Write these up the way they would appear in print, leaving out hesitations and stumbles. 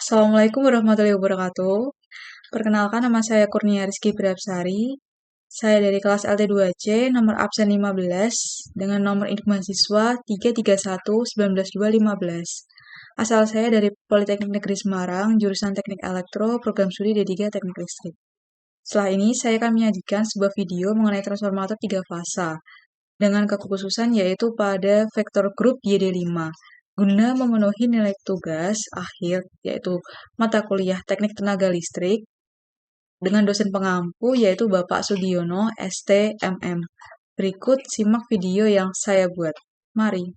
Assalamualaikum warahmatullahi wabarakatuh. Perkenalkan, nama saya Kurnia Rizky Brahapsari. Saya dari kelas LT2C, nomor absen 15, dengan nomor induk mahasiswa 331192215. Asal saya dari Politeknik Negeri Semarang, jurusan Teknik Elektro, program studi D3 Teknik Listrik. Setelah ini, saya akan menyajikan sebuah video mengenai transformator 3 fasa, dengan kekhususan yaitu pada vektor grup YD5, guna memenuhi nilai tugas akhir, yaitu mata kuliah Teknik Tenaga Listrik, dengan dosen pengampu yaitu Bapak Sugiono, ST.MM. Berikut simak video yang saya buat. Mari.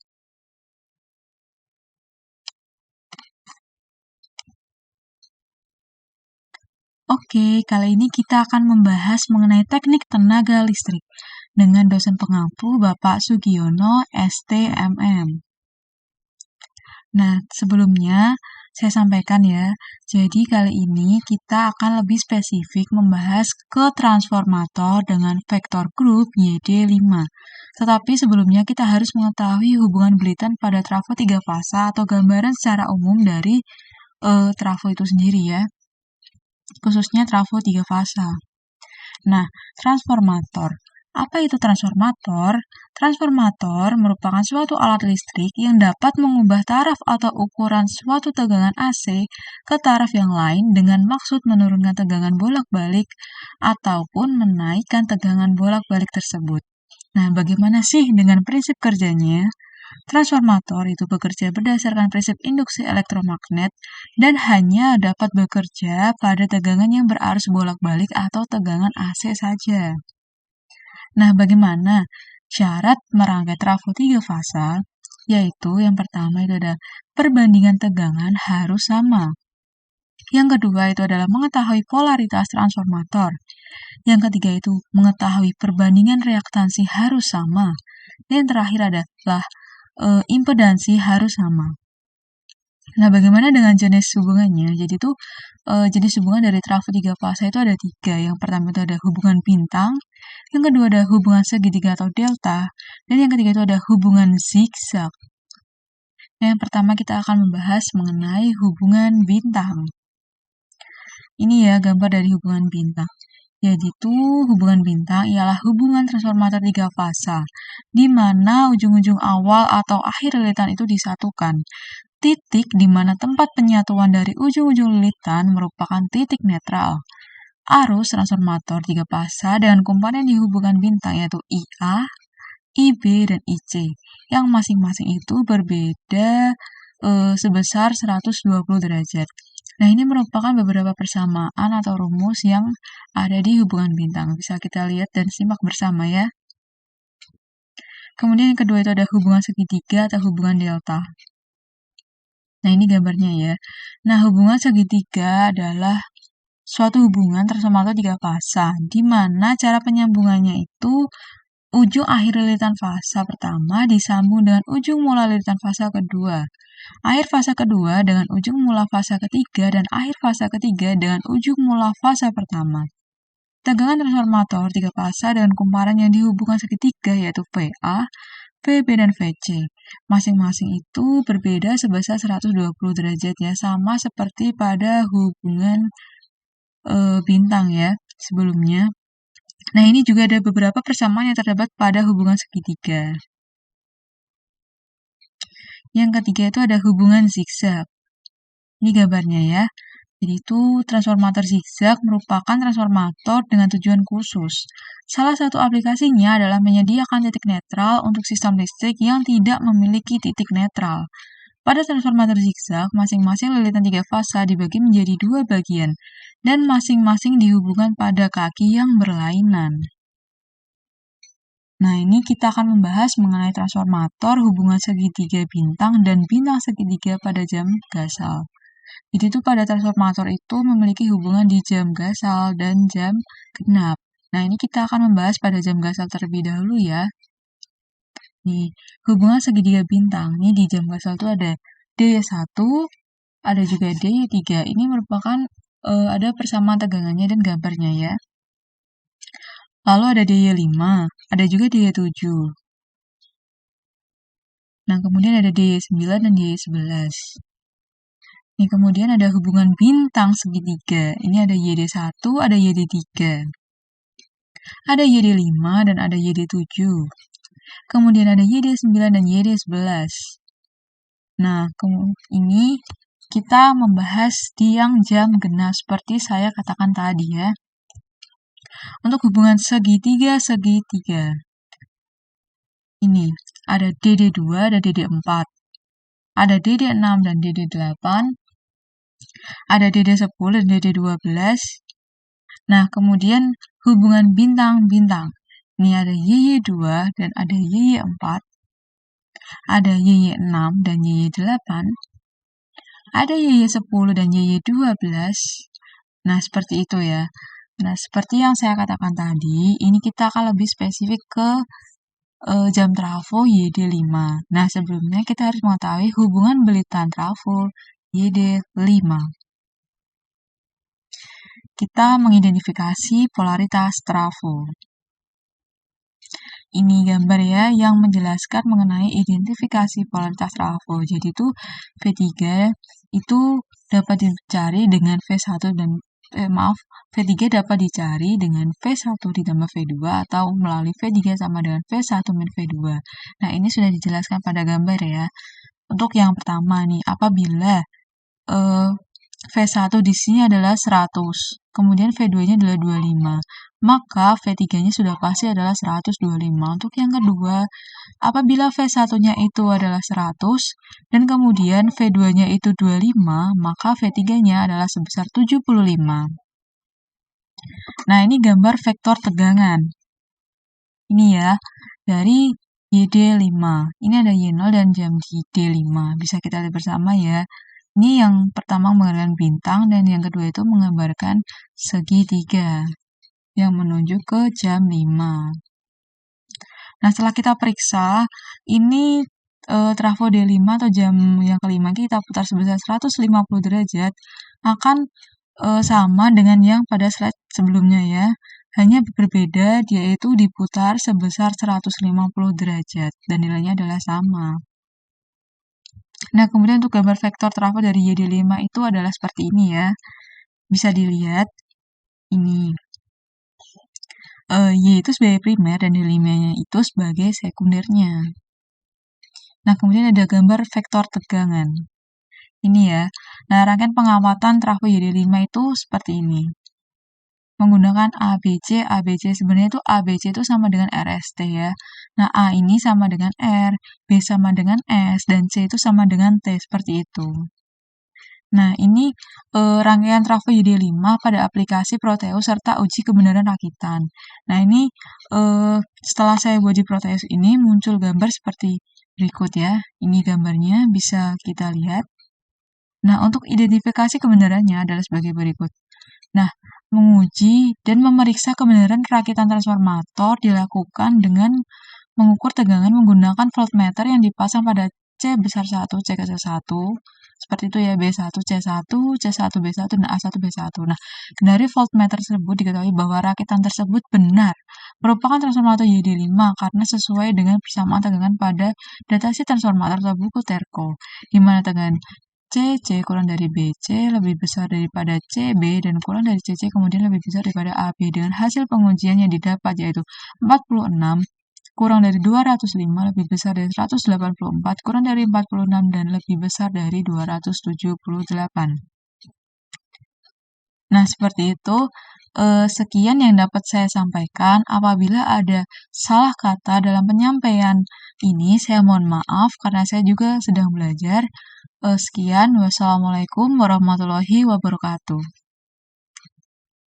Oke, kali ini kita akan membahas mengenai teknik tenaga listrik dengan dosen pengampu Bapak Sugiono, ST.MM. Nah, sebelumnya saya sampaikan ya, jadi kali ini kita akan lebih spesifik membahas ke transformator dengan vektor grup YD5. Tetapi sebelumnya kita harus mengetahui hubungan Belitan pada trafo 3 fasa atau gambaran secara umum dari trafo itu sendiri ya, khususnya trafo 3 fasa. Nah, transformator. Apa itu transformator? Transformator merupakan suatu alat listrik yang dapat mengubah taraf atau ukuran suatu tegangan AC ke taraf yang lain dengan maksud menurunkan tegangan bolak-balik ataupun menaikkan tegangan bolak-balik tersebut. Nah, bagaimana sih dengan prinsip kerjanya? Transformator itu bekerja berdasarkan prinsip induksi elektromagnet dan hanya dapat bekerja pada tegangan yang berarus bolak-balik atau tegangan AC saja. Nah, bagaimana syarat merangkai trafo 3 fasa? Yaitu yang pertama itu ada perbandingan tegangan harus sama. Yang kedua itu adalah mengetahui polaritas transformator. Yang ketiga itu mengetahui perbandingan reaktansi harus sama. Dan yang terakhir adalah impedansi harus sama. Nah, bagaimana dengan jenis hubungannya? Jadi itu jenis hubungan dari trafo 3 fasa itu ada 3. Yang pertama itu ada hubungan bintang, yang kedua ada hubungan segitiga atau delta, dan yang ketiga itu ada hubungan zigzag. Nah, yang pertama kita akan membahas mengenai hubungan bintang. Ini ya gambar dari hubungan bintang. Jadi itu hubungan bintang ialah hubungan transformator 3 fasa, di mana ujung-ujung awal atau akhir lilitan itu disatukan. Titik di mana tempat penyatuan dari ujung-ujung lilitan merupakan titik netral. Arus transformator 3 fasa dengan komponen di hubungan bintang yaitu IA, IB, dan IC, yang masing-masing itu berbeda sebesar 120 derajat. Nah, ini merupakan beberapa persamaan atau rumus yang ada di hubungan bintang. Bisa kita lihat dan simak bersama ya. Kemudian yang kedua itu ada hubungan segitiga atau hubungan delta. Nah, ini gambarnya ya. Nah, hubungan segitiga adalah suatu hubungan transformator 3 fasa, di mana cara penyambungannya itu ujung akhir lilitan fasa pertama disambung dengan ujung mula lilitan fasa kedua. Akhir fasa kedua dengan ujung mula fasa ketiga dan akhir fasa ketiga dengan ujung mula fasa pertama. Tegangan transformator 3 fasa dengan kumparan yang dihubungkan segitiga yaitu VA, VB, dan VC. Masing-masing itu berbeda sebesar 120 derajat ya, sama seperti pada hubungan bintang ya sebelumnya. Nah, ini juga ada beberapa persamaan yang terdapat pada hubungan segitiga. Yang ketiga itu ada hubungan zigzag. Ini gambarnya ya. Jadi itu transformator zigzag merupakan transformator dengan tujuan khusus. Salah satu aplikasinya adalah menyediakan titik netral untuk sistem listrik yang tidak memiliki titik netral. Pada transformator zigzag, masing-masing lilitan 3 fasa dibagi menjadi 2 bagian, dan masing-masing dihubungkan pada kaki yang berlainan. Nah, ini kita akan membahas mengenai transformator, hubungan segitiga bintang, dan bintang segitiga pada jam gasal. Jadi itu pada transformator itu memiliki hubungan di jam gasal dan jam genap. Nah, ini kita akan membahas pada jam gasal terlebih dahulu ya. Nih, hubungan segitiga bintang. Ini di jam gasal itu ada D1, ada juga D3. Ini merupakan ada persamaan tegangannya dan gambarnya ya. Lalu ada DY5, ada juga DY7. Nah, kemudian ada DY9 dan DY11. Nih, kemudian ada hubungan bintang segitiga. Ini ada YD1, ada YD3. Ada YD5 dan ada YD7. Kemudian ada YD9 dan YD11. Nah, ini kita membahas tiang jam genap seperti saya katakan tadi ya. Untuk hubungan segitiga, ini ada DD2 dan DD4. Ada DD6 dan DD8. Ada DD10 dan DD12. Nah, kemudian hubungan bintang-bintang. Ini ada YY2 dan ada YY4. Ada YY6 dan YY8. Ada YY10 dan YY12. Nah, seperti itu ya. Nah, seperti yang saya katakan tadi, ini kita akan lebih spesifik ke jam trafo YD5. Nah, sebelumnya kita harus mengetahui hubungan belitan trafo YD5. Kita mengidentifikasi polaritas trafo. Ini gambar ya yang menjelaskan mengenai identifikasi polaritas trafo. Jadi itu V3 itu dapat dicari dengan V1 dan V3 dapat dicari dengan V1 ditambah V2 atau melalui V3 sama dengan V1 min V2. Nah, ini sudah dijelaskan pada gambar ya. Untuk yang pertama nih, apabila V1 di sini adalah 100, kemudian V2-nya adalah 25, maka V3-nya sudah pasti adalah 125. Untuk yang kedua, apabila V1-nya itu adalah 100, dan kemudian V2-nya itu 25, maka V3-nya adalah sebesar 75. Nah, ini gambar vektor tegangan. Ini ya, dari YD5. Ini ada Y0 dan jam di D5. Bisa kita lihat bersama ya. Ini yang pertama menggambarkan bintang dan yang kedua itu menggambarkan segitiga yang menuju ke jam 5. Nah, setelah kita periksa, ini trafo D5 atau jam yang kelima kita putar sebesar 150 derajat akan sama dengan yang pada slide sebelumnya ya. Hanya berbeda, dia itu diputar sebesar 150 derajat dan nilainya adalah sama. Nah, kemudian untuk gambar vektor trafo dari YD5 itu adalah seperti ini ya. Bisa dilihat, ini. Y itu sebagai primer dan D5-nya itu sebagai sekundernya. Nah, kemudian ada gambar vektor tegangan. Ini ya. Nah, rangkaian pengamatan trafo YD5 itu seperti ini. Menggunakan ABC, ABC. Sebenarnya itu ABC itu sama dengan RST ya. Nah, A ini sama dengan R, B sama dengan S, dan C itu sama dengan T, seperti itu. Nah, ini rangkaian trafo YD5 pada aplikasi Proteus serta uji kebenaran rakitan. Nah, ini setelah saya buat di Proteus ini muncul gambar seperti berikut ya. Ini gambarnya bisa kita lihat. Nah, untuk identifikasi kebenarannya adalah sebagai berikut. Nah, menguji dan memeriksa kebenaran rakitan transformator dilakukan dengan mengukur tegangan menggunakan voltmeter yang dipasang pada C besar 1, C kecil 1, seperti itu ya, B1, C1, C1, B1, dan A1, B1. Nah, dari voltmeter tersebut diketahui bahwa rakitan tersebut benar merupakan transformator YD5 karena sesuai dengan persamaan tegangan pada datasi transformator atau buku Terco, di mana tegangan CC kurang dari BC lebih besar daripada CB dan kurang dari CC kemudian lebih besar daripada AB dengan hasil pengujian yang didapat yaitu 46 kurang dari 205 lebih besar dari 184 kurang dari 46 dan lebih besar dari 278. Nah, seperti itu. Sekian yang dapat saya sampaikan. Apabila ada salah kata dalam penyampaian ini, saya mohon maaf karena saya juga sedang belajar. Sekian, wassalamualaikum warahmatullahi wabarakatuh.